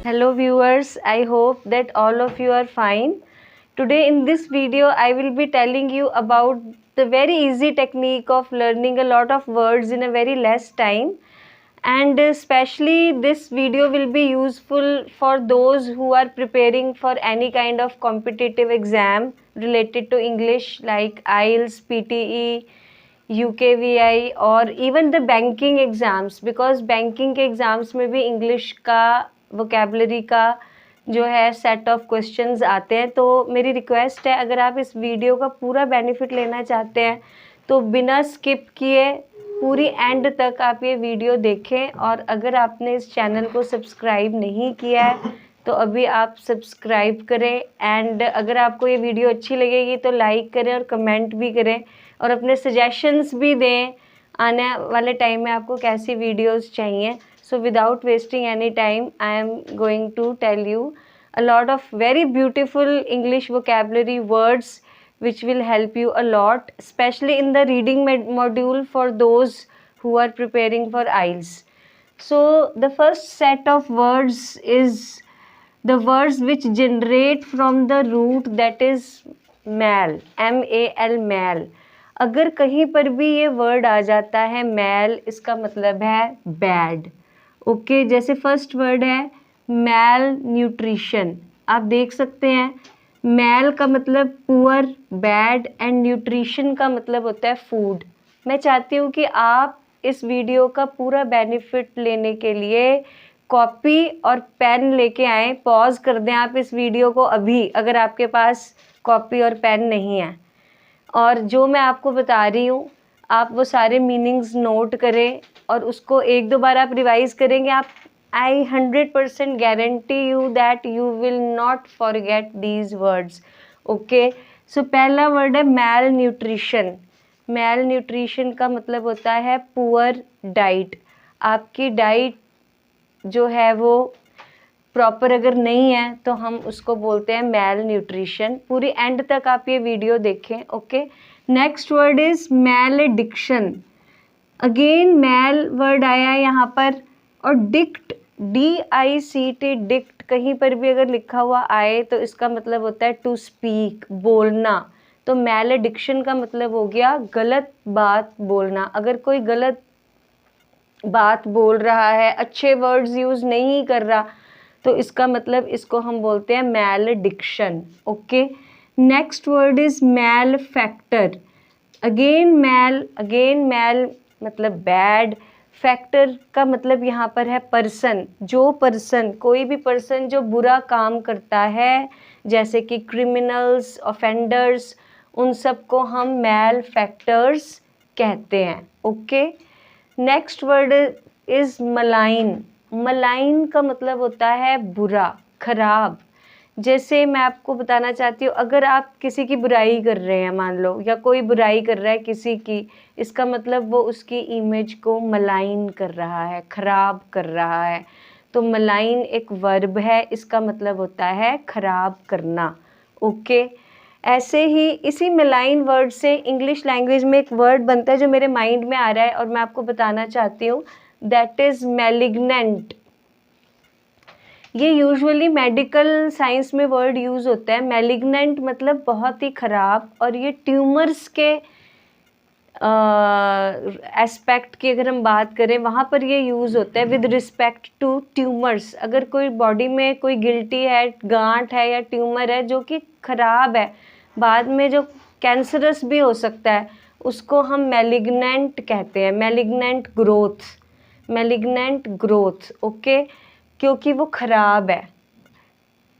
Hello viewers, I hope that all of you are fine. Today in this video I will be telling you about the very easy technique of learning a lot of words in a very less time, and especially this video will be useful for those who are preparing for any kind of competitive exam related to English like IELTS, PTE, UKVI और even the banking exams, because banking के exams में भी English का vocabulary का जो है set of questions आते हैं। तो मेरी रिक्वेस्ट है, अगर आप इस वीडियो का पूरा बेनिफिट लेना चाहते हैं तो बिना स्किप किए पूरी एंड तक आप ये वीडियो देखें। और अगर आपने इस चैनल को सब्सक्राइब नहीं किया है तो अभी आप सब्सक्राइब करें, एंड अगर आपको ये वीडियो अच्छी लगेगी तो लाइक करें और कमेंट भी करें और अपने सजेशंस भी दें आने वाले टाइम में आपको कैसी वीडियोस चाहिए। So without wasting any time I am going to tell you a lot of very beautiful English vocabulary words which will help you a lot, especially in the reading module for those who are preparing for IELTS. So the first set of words is the words which generate from the root, that is mal, MAL, mal. अगर कहीं पर भी ये word आ जाता है मैल, इसका मतलब है बैड। ओके, जैसे फर्स्ट वर्ड है मैल न्यूट्रिशन। आप देख सकते हैं मैल का मतलब पुअर, बैड, एंड न्यूट्रिशन का मतलब होता है फूड। मैं चाहती हूँ कि आप इस वीडियो का पूरा बेनिफिट लेने के लिए कॉपी और पेन लेके आएँ। पॉज कर दें आप इस वीडियो को अभी, अगर आपके पास कॉपी और पेन नहीं है, और जो मैं आपको बता रही हूँ आप वो सारे मीनिंग्स नोट करें और उसको एक दो बार आप रिवाइज करेंगे। आप I 100% guarantee you that you will not forget these words. Okay, so पहला वर्ड है मैल न्यूट्रिशन। मैल न्यूट्रिशन का मतलब होता है पुअर डाइट। आपकी डाइट जो है वो प्रॉपर अगर नहीं है तो हम उसको बोलते हैं मैल न्यूट्रिशन। पूरी एंड तक आप ये वीडियो देखें। Okay, next word is malediction. Again mal word आया यहाँ पर, और डिक्ट, DICT, डिक्ट कहीं पर भी अगर लिखा हुआ आए तो इसका मतलब होता है टू स्पीक, बोलना। तो मैल एडिक्शन का मतलब हो गया गलत बात बोलना। अगर कोई गलत बात बोल रहा है, अच्छे वर्ड्स यूज़ नहीं कर रहा, तो इसका मतलब इसको हम बोलते हैं malediction. Okay, next word is malefactor. Again mal मतलब बैड, फैक्टर का मतलब यहाँ पर है पर्सन। जो पर्सन, कोई भी पर्सन जो बुरा काम करता है, जैसे कि क्रिमिनल्स, ऑफेंडर्स, उन सब को हम मैल फैक्टर्स कहते हैं। Okay, next word is malign. Malign का मतलब होता है बुरा, खराब। जैसे मैं आपको बताना चाहती हूँ, अगर आप किसी की बुराई कर रहे हैं मान लो, या कोई बुराई कर रहा है किसी की, इसका मतलब वो उसकी इमेज को मलाइन कर रहा है, खराब कर रहा है। तो मलाइन एक वर्ब है, इसका मतलब होता है खराब करना। ओके, ऐसे ही इसी मलाइन वर्ड से इंग्लिश लैंग्वेज में एक वर्ड बनता है जो मेरे माइंड में आ रहा है और मैं आपको बताना चाहती हूँ, दैट इज़ मैलिग्नेंट। ये यूजुअली मेडिकल साइंस में वर्ड यूज़ होता है। मैलिग्नेंट मतलब बहुत ही ख़राब, और ये ट्यूमर्स के एस्पेक्ट की अगर हम बात करें वहाँ पर ये यूज़ होता है विद रिस्पेक्ट टू ट्यूमर्स। अगर कोई बॉडी में कोई गिल्टी है, गांठ है या ट्यूमर है जो कि ख़राब है, बाद में जो कैंसरस भी हो सकता है, उसको हम मैलिग्नेंट कहते हैं। Malignant growth. ओके, क्योंकि वो ख़राब है।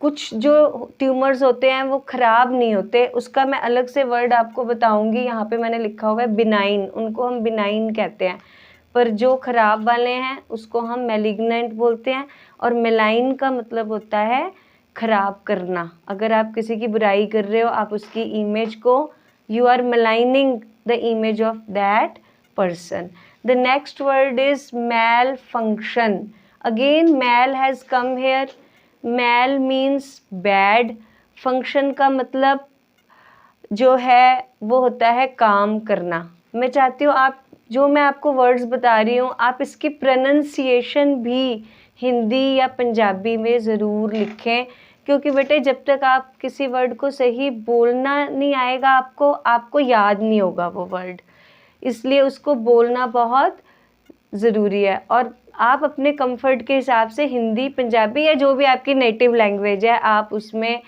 कुछ जो ट्यूमर्स होते हैं वो ख़राब नहीं होते, उसका मैं अलग से वर्ड आपको बताऊंगी। यहाँ पे मैंने लिखा हुआ है बिनाइन, उनको हम बिनाइन कहते हैं। पर जो ख़राब वाले हैं उसको हम मैलिग्नेंट बोलते हैं। और मेलाइन का मतलब होता है ख़राब करना। अगर आप किसी की बुराई कर रहे हो, आप उसकी इमेज को, you are maligning the image of that person. The next word is malfunction. Again mal has come here. Mal means bad. Function का मतलब जो है वो होता है काम करना। मैं चाहती हूँ आप, जो मैं आपको वर्ड्स बता रही हूँ, आप इसकी प्रोनंसिएशन भी हिंदी या पंजाबी में ज़रूर लिखें, क्योंकि बेटे जब तक आप किसी वर्ड को सही बोलना नहीं आएगा आपको याद नहीं होगा वो वर्ड, इसलिए उसको बोलना बहुत ज़रूरी है। और आप अपने कंफर्ट के हिसाब से हिंदी, पंजाबी या जो भी आपकी नेटिव लैंग्वेज है आप उसमें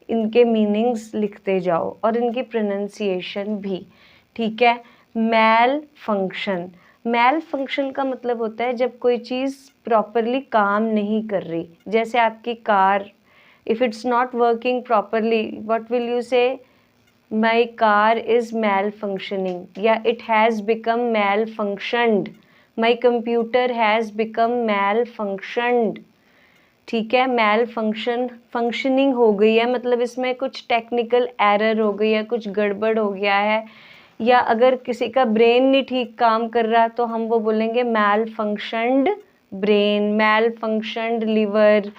इनके मीनिंग्स लिखते जाओ और इनकी प्रोनाउंसिएशन भी, ठीक है। मैल फंक्शन, मैल फंक्शन का मतलब होता है जब कोई चीज़ प्रॉपरली काम नहीं कर रही, जैसे आपकी car, if it's not working properly what will you say, my car is malfunctioning, या it has become malfunctioned, my computer has become malfunctioned, ठीक है। मैल फंक्शनिंग हो गई है मतलब इसमें कुछ टेक्निकल एरर हो गई है, कुछ गड़बड़ हो गया है, या अगर किसी का ब्रेन नहीं ठीक काम कर रहा तो हम वो बोलेंगे मैल फंक्शनड ब्रेन, मैल फंक्शनड लिवर।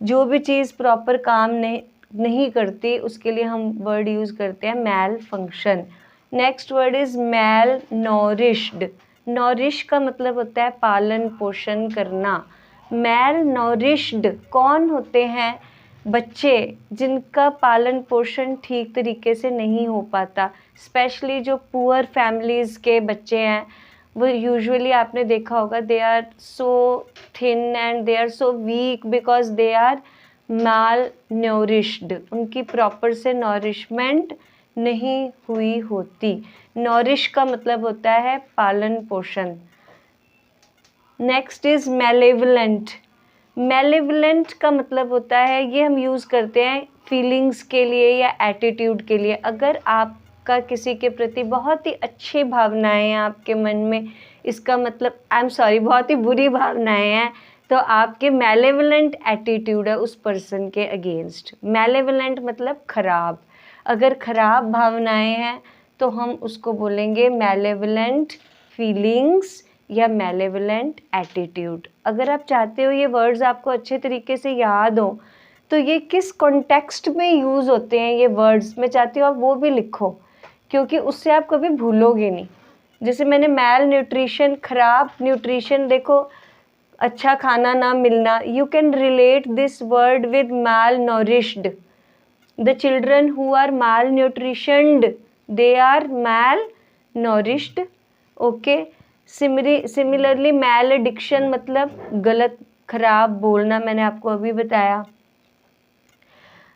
जो भी चीज़ प्रॉपर काम नहीं करती उसके लिए हम वर्ड यूज़ करते हैं malfunction. Next word is malnourished. Nourish का मतलब होता है पालन पोषण करना। मैल नॉरिश्ड कौन होते हैं? बच्चे जिनका पालन पोषण ठीक तरीके से नहीं हो पाता, स्पेशली जो पुअर फैमिलीज़ के बच्चे हैं, वो यूजुअली आपने देखा होगा they are so thin and they are so weak because they are malnourished, उनकी प्रॉपर से नॉरिशमेंट नहीं हुई होती। नॉरिश का मतलब होता है पालन पोषण। Next is मेलेवलेंट। मेलेवलेंट का मतलब होता है, ये हम यूज़ करते हैं फीलिंग्स के लिए या एटीट्यूड के लिए। अगर आपका किसी के प्रति बहुत ही अच्छी भावनाएं हैं आपके मन में, इसका मतलब आई एम सॉरी बहुत ही बुरी भावनाएं हैं, तो आपके मेलेवलेंट एटीट्यूड है उस पर्सन के अगेंस्ट। मेलेवलेंट मतलब खराब, अगर खराब भावनाएं हैं तो हम उसको बोलेंगे मेलेवलेंट फीलिंग्स या मेलेवलेंट एटीट्यूड। अगर आप चाहते हो ये वर्ड्स आपको अच्छे तरीके से याद हो तो ये किस कॉन्टेक्स्ट में यूज़ होते हैं ये वर्ड्स, मैं चाहती हूँ आप वो भी लिखो, क्योंकि उससे आप कभी भूलोगे नहीं। जैसे मैंने मैल न्यूट्रिशन, खराब न्यूट्रिशन, देखो अच्छा खाना ना मिलना, you can relate this word with malnourished. The children who are malnutritioned they are malnourished, okay. Similarly malediction मतलब गलत खराब बोलना, मैंने आपको अभी बताया।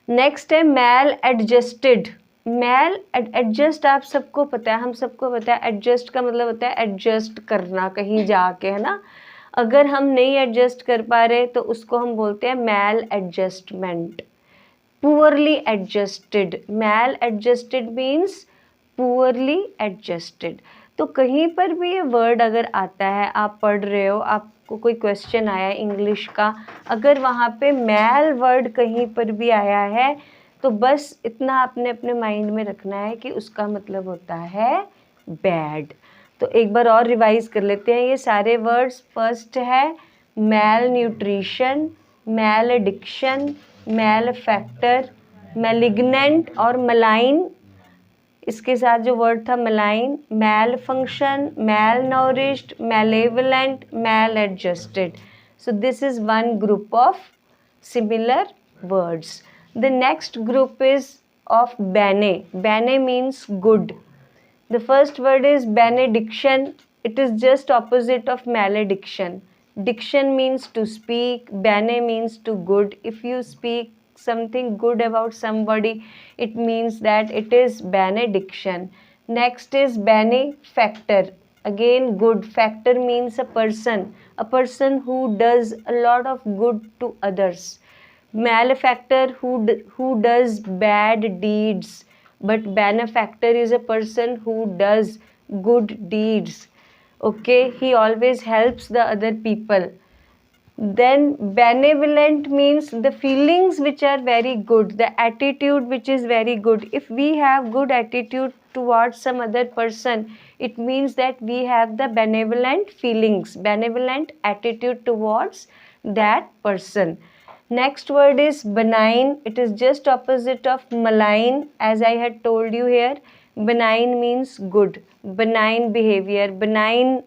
नेक्स्ट है मैल एडजस्टेड। मैल एडजस्ट आप सबको पता है, हम सबको पता है एडजस्ट का मतलब होता है एडजस्ट करना कहीं जाके, है ना। अगर हम नहीं एडजस्ट कर पा रहे तो उसको हम बोलते हैं मैल एडजस्टमेंट। पुअरली एडजस्टेड, मैल एडजस्टेड मीन्स पुअरली एडजस्टेड। तो कहीं पर भी ये वर्ड अगर आता है, आप पढ़ रहे हो, आपको कोई क्वेश्चन आया इंग्लिश का, अगर वहाँ पे मैल वर्ड कहीं पर भी आया है तो बस इतना आपने अपने माइंड में रखना है कि उसका मतलब होता है बैड। तो एक बार और रिवाइज कर लेते हैं ये सारे वर्ड्स। फर्स्ट है malnutrition, malediction, malefactor, malignant और मलाइन, इसके साथ जो वर्ड था malign, malfunction, malnourished, malevolent, maladjusted. So this is one group of similar words. The next group is of bene. Bene means good. The first word is benediction. It is just opposite of malediction. Diction means to speak. Bene means to good. If you speak something good about somebody, it means that it is benediction. Next is benefactor. Again good. Factor means a person who does a lot of good to others. Malefactor who does bad deeds. But benefactor is a person who does good deeds, okay, he always helps the other people. Then benevolent means the feelings which are very good, the attitude which is very good. If we have good attitude towards some other person, it means that we have the benevolent feelings, benevolent attitude towards that person. Next word is benign. It is just opposite of malign, as I had told you here. Benign means good, benign behavior, benign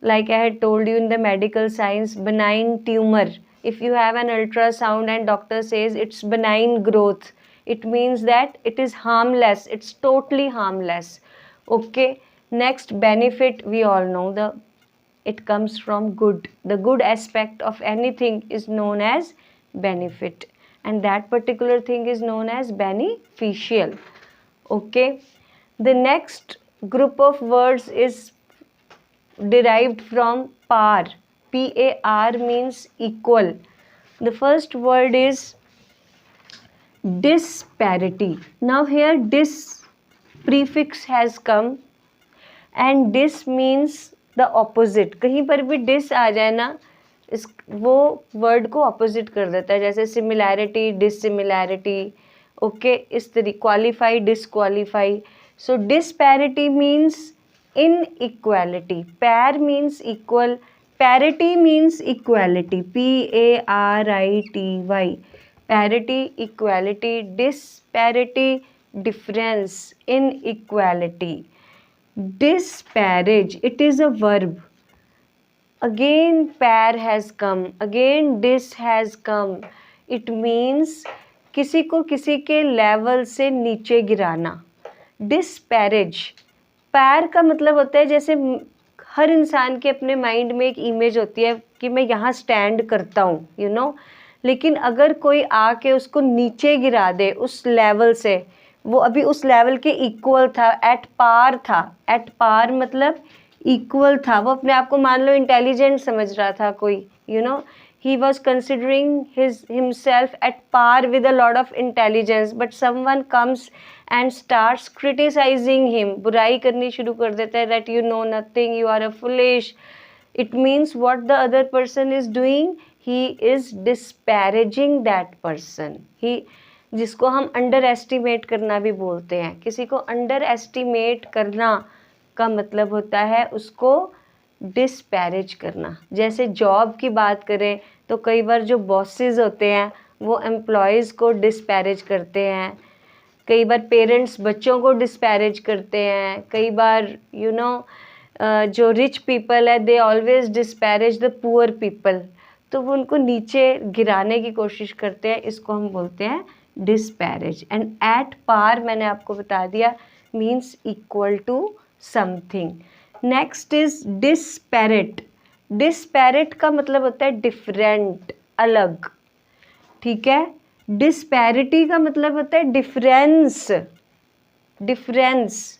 like I had told you in the medical science, benign tumor. If you have an ultrasound and doctor says it's benign growth, it means that it is harmless, it's totally harmless. Okay, next, benefit, we all know it comes from good. The good aspect of anything is known as benefit, and that particular thing is known as beneficial. Okay, the next group of words is derived from par. Par means equal. The first word is disparity. Now here dis prefix has come and dis means the opposite. कहीं पर भी dis आ जाए ना, इस वो word को opposite कर देता है, जैसे सिमिलैरिटी, डिससिमिलैरिटी. ओके, इस तरीके, क्वालिफाई, डिसक्वालीफाई. सो डिस्पैरिटी मीन्स इनइक्वालिटी, पैर means equal, parity means equality, PARITY, parity equality, disparity difference, inequality. Disparage, it is a verb. Again par has come, again dis has come. It means किसी को किसी के level से नीचे गिराना. Disparage, पैर का मतलब होता है, जैसे हर इंसान के अपने माइंड में एक इमेज होती है कि मैं यहाँ स्टैंड करता हूँ, यू नो, लेकिन अगर कोई आके उसको नीचे गिरा दे उस लेवल से, वो अभी उस लेवल के इक्वल था, एट पार था. एट पार मतलब इक्वल था, वो अपने आप को मान लो इंटेलिजेंट समझ रहा था कोई, you know, he was considering himself at par with a lot of intelligence, but someone comes and starts criticising him, बुराई करनी शुरू कर देता है, that you know nothing, you are a foolish. It means what the other person is doing, he is disparaging that person. He, जिसको हम under estimate करना भी बोलते हैं. किसी को अंडर एस्टिमेट करना का मतलब होता है उसको डिस्पैरेज करना. जैसे जॉब की बात करें तो कई बार जो बॉसेस होते हैं वो एम्प्लॉयज़ को डिस्पैरेज करते हैं, कई बार पेरेंट्स बच्चों को डिस्पैरेज करते हैं, कई बार यू नो जो रिच पीपल है they always disparage the poor people, तो वो उनको नीचे गिराने की कोशिश करते हैं. इसको हम बोलते हैं डिस्पैरेज. एंड एट पार मैंने आपको बता दिया means equal to something. Next is disparate. Disparate का मतलब होता है डिफरेंट, अलग. ठीक है, डिस्पैरिटी का मतलब होता है डिफरेंस, डिफरेंस.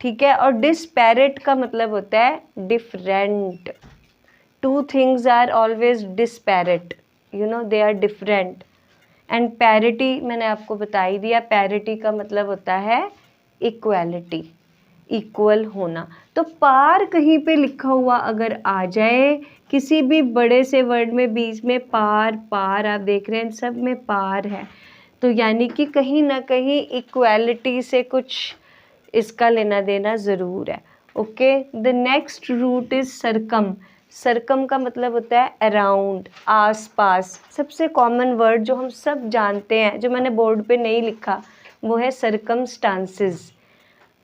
ठीक है, और डिस्पैरेट का मतलब होता है different. Two things are always disparate, you know, they are different. And parity मैंने आपको बता ही दिया, पैरिटी का मतलब होता है इक्वालिटी, इक्वल होना. तो पार कहीं पे लिखा हुआ अगर आ जाए किसी भी बड़े से वर्ड में, बीच में पार, पार आप देख रहे हैं सब में पार है, तो यानी कि कहीं ना कहीं इक्वालिटी से कुछ इसका लेना देना ज़रूर है. Okay, the next root is circum. Circum का मतलब होता है अराउंड, आस पास. सबसे कॉमन वर्ड जो हम सब जानते हैं, जो मैंने बोर्ड पे नहीं लिखा, वो है सरकमस्टांसेस.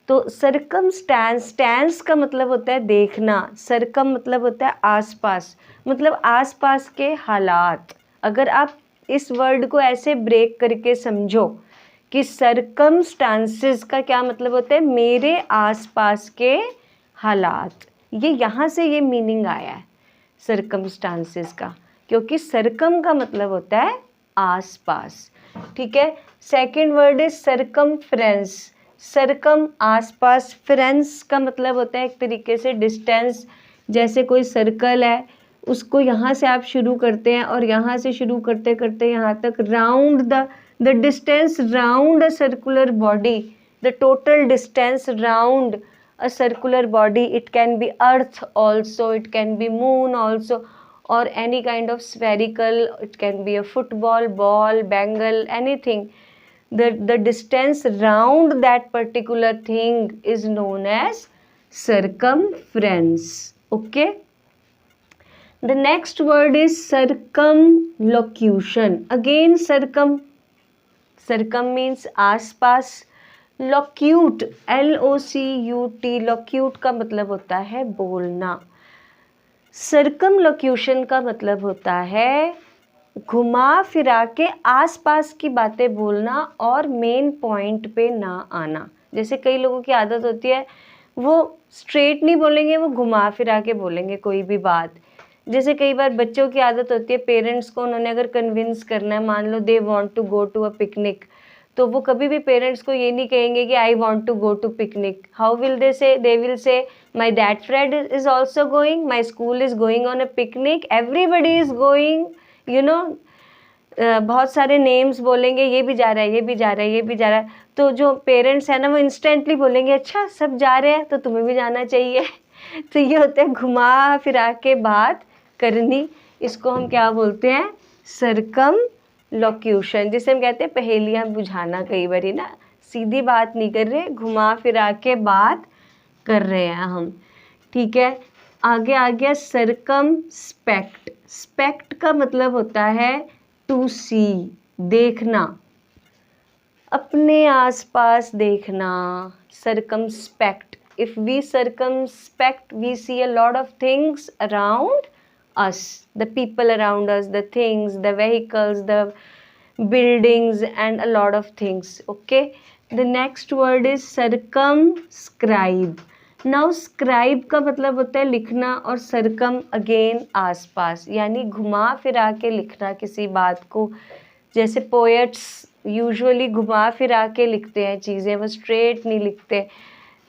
तो सरकमस्टांस, स्टैंस का मतलब होता है देखना, सरकम मतलब होता है आसपास, मतलब आसपास के हालात. अगर आप इस वर्ड को ऐसे ब्रेक करके समझो कि सरकमस्टांसेस का क्या मतलब होता है, मेरे आसपास के हालात. ये यहाँ से ये मीनिंग आया है सरकमस्टांसेस का, क्योंकि सरकम का मतलब होता है आसपास. ठीक है, सेकंड वर्ड इज सरकमफ्रेंस. सरकम आसपास, फ्रेंस का मतलब होता है एक तरीके से डिस्टेंस. जैसे कोई सर्कल है, उसको यहाँ से आप शुरू करते हैं और यहाँ से शुरू करते करते यहाँ तक, round the distance round a circular body, the total distance round a circular body. It can be earth also, it can be moon also, or any kind of spherical, it can be a football ball, bangle, anything. The distance round that particular thing is known as circumference. Okay, the next word is circumlocution. Again circum means आसपास. लॉक्यूट, LOCUT, लॉक्यूट का मतलब होता है बोलना. Circumlocution का मतलब होता है घुमा फिरा के आसपास की बातें बोलना और मेन पॉइंट पे ना आना। जैसे कई लोगों की आदत होती है वो स्ट्रेट नहीं बोलेंगे, वो घुमा फिरा के बोलेंगे कोई भी बात। जैसे कई बार बच्चों की आदत होती है, पेरेंट्स को उन्होंने अगर कन्विंस करना है, मान लो they want to go to a picnic, तो वो कभी भी पेरेंट्स को ये नहीं कहेंगे कि I want to go to picnic. How will they say? They will say my that friend is also going, my school is going on a picnic, everybody is going, you know. बहुत सारे names बोलेंगे, ये भी जा रहा है, ये भी जा रहा है, ये भी जा रहा है। तो जो पेरेंट्स है ना, वो इंस्टेंटली बोलेंगे अच्छा सब जा रहे हैं तो तुम्हें भी जाना चाहिए। तो ये होता है घुमा फिरा के बात करनी। इसको हम क्या बोलते हैं? सर्कमलोक्यूशन, जिसे हम कहते हैं पहेलियाँ बुझाना। कई बारी ना सीधी बात नहीं कर रहे, घुमा फिरा के बात कर रहे हैं हम, ठीक है। आगे आ गया सर्कमस्पेक्ट। स्पेक्ट का मतलब होता है टू सी, देखना, अपने आसपास देखना। Circumspect, if we circumspect we see a lot of things around us, the people around us, the things, the vehicles, the buildings and a lot of things. Okay, the next word is circumscribe. Now scribe का मतलब होता है लिखना, और circum again आसपास, यानी घुमा फिरा के लिखना किसी बात को। जैसे पोएट्स यूजुअली घुमा फिरा के लिखते हैं चीज़ें, वो स्ट्रेट नहीं लिखते।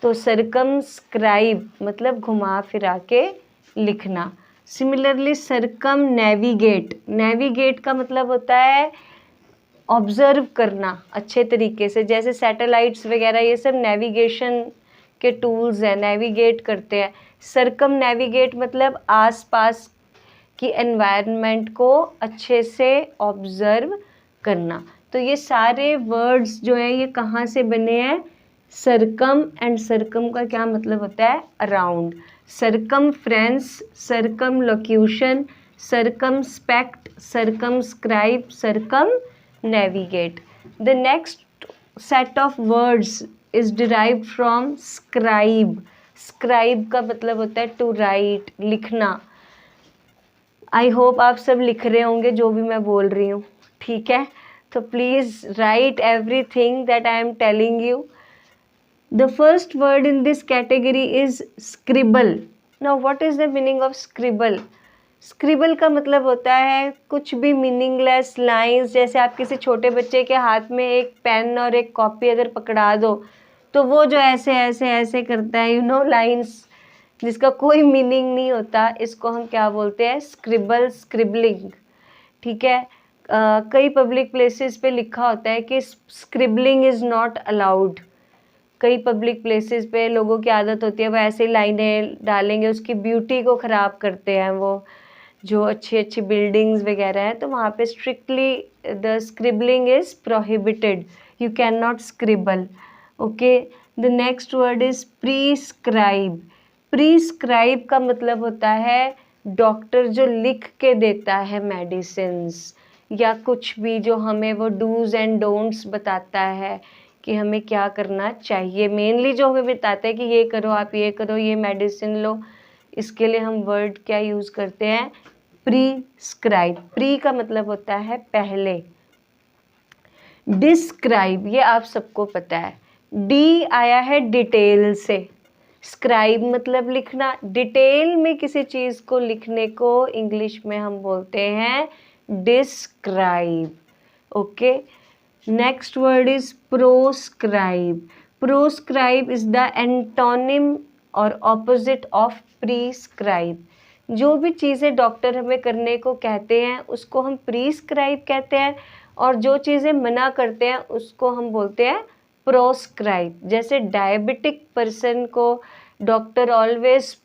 तो सर्कमस्क्राइब मतलब घुमा फिरा के लिखना। सिमिलरली सर्कम नेविगेट, नेविगेट का मतलब होता है ऑब्जर्व करना अच्छे तरीके से। जैसे सैटेलाइट्स वगैरह ये सब नेविगेशन के टूल्स हैं, नेविगेट करते हैं। सर्कम नेविगेट मतलब आसपास की एनवायरनमेंट को अच्छे से ऑब्जर्व करना। तो ये सारे वर्ड्स जो हैं ये कहाँ से बने हैं? सर्कम, एंड सर्कम का क्या मतलब होता है? Around. Circumference, circumlocution, circumspect, circumscribe, circumnavigate. The next set of words is derived from scribe. Scribe का मतलब होता है to write, लिखना। आई होप आप सब लिख रहे होंगे जो भी मैं बोल रही हूँ, ठीक है। तो please write everything that I am telling you. The first word in this category is scribble. Now what is the meaning of scribble? Scribble का मतलब होता है कुछ भी मीनिंगलेस लाइंस। जैसे आप किसी छोटे बच्चे के हाथ में एक पेन और एक कॉपी अगर पकड़ा दो तो वो जो ऐसे ऐसे ऐसे करता है, लाइंस जिसका कोई मीनिंग नहीं होता, इसको हम क्या बोलते हैं? स्क्रिबल, स्क्रिबलिंग, ठीक है। कई पब्लिक प्लेसेस पे लिखा होता है कि स्क्रिबलिंग इज़ नॉट अलाउड। कई पब्लिक प्लेसेस पे लोगों की आदत होती है वो ऐसे लाइनें डालेंगे, उसकी ब्यूटी को ख़राब करते हैं। वो जो अच्छी अच्छी बिल्डिंग्स वगैरह हैं तो वहाँ पे strictly the scribbling is prohibited, you can not scribble. Okay, the next word is prescribe. Prescribe का मतलब होता है डॉक्टर जो लिख के देता है मेडिसिन्स या कुछ भी, जो हमें वो डूज एंड डोंट्स बताता है कि हमें क्या करना चाहिए। मेनली जो हमें बताता है कि ये करो, आप ये करो, ये मेडिसिन लो, इसके लिए हम वर्ड क्या यूज़ करते हैं? प्रीस्क्राइब. प्री का मतलब होता है पहले. डिस्क्राइब, ये आप सबको पता है, डी आया है डिटेल से, स्क्राइब मतलब लिखना। डिटेल में किसी चीज़ को लिखने को इंग्लिश में हम बोलते हैं describe. Okay, next word is proscribe. Proscribe is the antonym और ऑपोजिट ऑफ प्रीस्क्राइब. जो भी चीज़ें डॉक्टर हमें करने को कहते हैं उसको हम प्रीस्क्राइब कहते हैं, और जो चीज़ें मना करते हैं उसको हम बोलते हैं प्रोस्क्राइब. जैसे डायबिटिक पर्सन को doctor always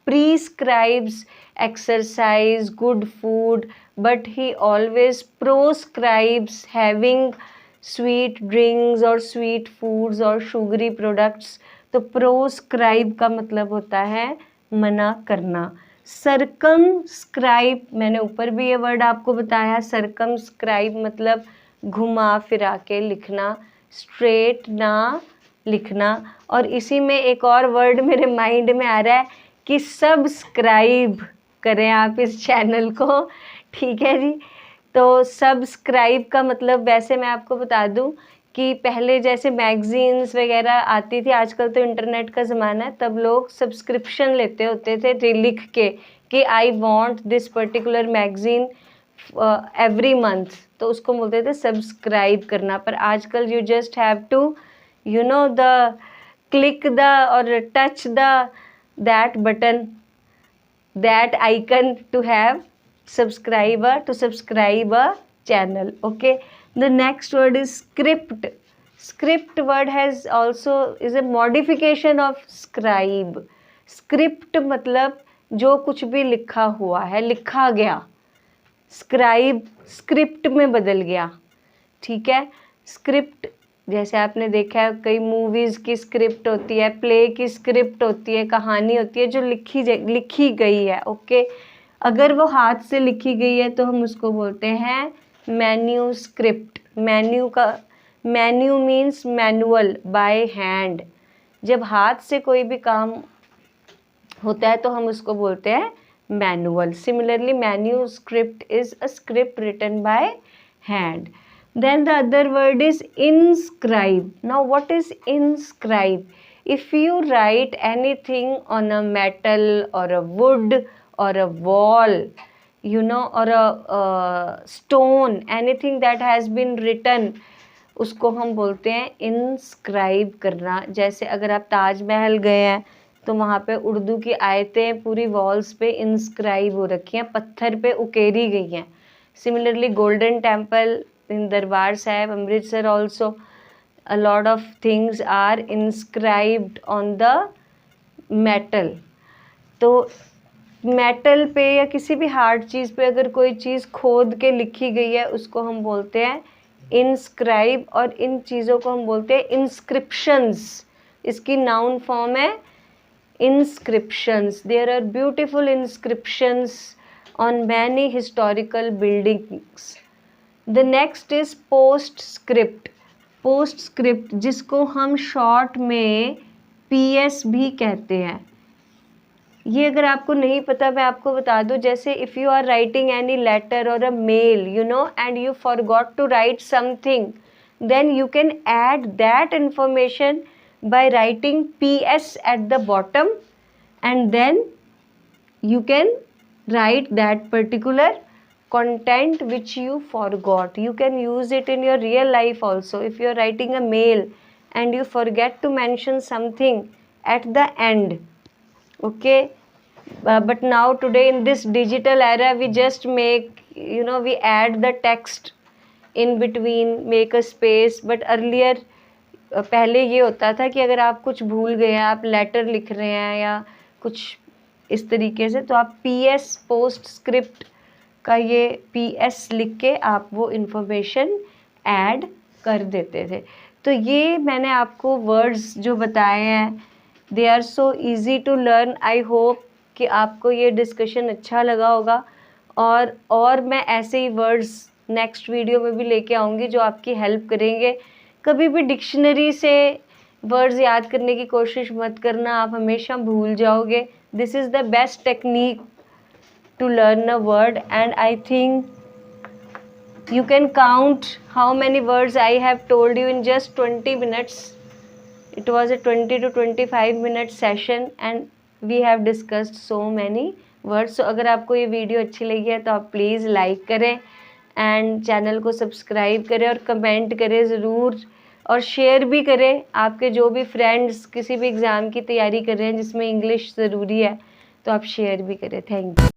prescribes exercise, good food, but he always proscribes having sweet drinks or sweet foods or sugary products. तो proscribe का मतलब होता है मना करना. circumscribe, मैंने ऊपर भी ये वर्ड आपको बताया. circumscribe मतलब घुमा फिरा के लिखना, स्ट्रेट ना लिखना. और इसी में एक और वर्ड मेरे माइंड में आ रहा है कि सब्सक्राइब. करें आप इस चैनल को, ठीक है जी। तो सब्सक्राइब का मतलब वैसे मैं आपको बता दूं कि पहले जैसे मैगजीन्स वगैरह आती थी, आजकल तो इंटरनेट का ज़माना है, तब लोग सब्सक्रिप्शन लेते होते थे लिख के कि I want this particular magazine every month, तो उसको बोलते थे सब्सक्राइब करना। पर आजकल you just have to you know the click the और touch the that button, that icon to have subscriber to subscribe a channel. Okay, the next word is script. Script word has also is a modification of scribe. Script मतलब जो कुछ भी लिखा हुआ है, लिखा गया, स्क्राइब स्क्रिप्ट में बदल गया, ठीक है। स्क्रिप्ट जैसे आपने देखा है कई मूवीज़ की स्क्रिप्ट होती है, प्ले की स्क्रिप्ट होती है, कहानी होती है जो लिखी गई है। ओके, अगर वो हाथ से लिखी गई है तो हम उसको बोलते हैं manuscript. Menu means manual, by hand. जब हाथ से कोई भी काम होता है तो हम उसको बोलते हैं manual. Similarly manuscript is a script written by hand. Then the other word is inscribe. Now what is inscribe? If you write anything on a metal or a wood or a wall, or a stone, anything that has been written, उसको हम बोलते हैं inscribe करना. जैसे अगर आप ताजमहल गए हैं तो वहाँ पे उर्दू की आयतें पूरी वॉल्स पे inscribe हो रखी हैं, पत्थर पे उकेरी गई हैं. Similarly, Golden Temple in Darbar Sahib, Amritsar also, a lot of things are inscribed on the metal. तो मेटल पे या किसी भी हार्ड चीज़ पे अगर कोई चीज़ खोद के लिखी गई है उसको हम बोलते हैं इंस्क्राइब, और इन चीज़ों को हम बोलते हैं इंस्क्रिप्शंस. इसकी नाउन फॉर्म है inscriptions. There are beautiful inscriptions on many historical buildings. The next is postscript. Postscript जिसको हम शॉर्ट में PS भी कहते हैं. ये अगर आपको नहीं पता मैं आपको बता दूं. जैसे if you are writing any letter or a mail, and you forgot to write something, then you can add that information by writing PS at the bottom, and then you can write that particular content which you forgot. You can use it in your real life also. If you are writing a mail and you forget to mention something at the end, okay, but now today in this digital era we just make, we add the text in between, make a space. But earlier पहले ये होता था कि अगर आप कुछ भूल गए हैं, आप लेटर लिख रहे हैं या कुछ इस तरीके से, तो आप PS पोस्ट स्क्रिप्ट का ये PS लिख के आप वो इन्फॉर्मेशन ऐड कर देते थे. तो ये मैंने आपको वर्ड्स जो बताए हैं, they are so easy to learn. I hope कि आपको ये डिस्कशन अच्छा लगा होगा, और मैं ऐसे ही वर्ड्स नेक्स्ट वीडियो में भी लेके आऊँगी जो आपकी हेल्प करेंगे. कभी भी डिक्शनरी से वर्ड्स याद करने की कोशिश मत करना, आप हमेशा भूल जाओगे. This is the best technique to learn a word, and I think you can count how many words I have told you in just 20 minutes. It was a 20 to 25 minute session and we have discussed so many words. So अगर आपको ये video अच्छी लगी है तो आप please like करें and channel को सब्सक्राइब करें और कमेंट करें ज़रूर, और शेयर भी करें. आपके जो भी फ्रेंड्स किसी भी एग्ज़ाम की तैयारी कर रहे हैं जिसमें इंग्लिश ज़रूरी है तो आप शेयर भी करें. Thank you.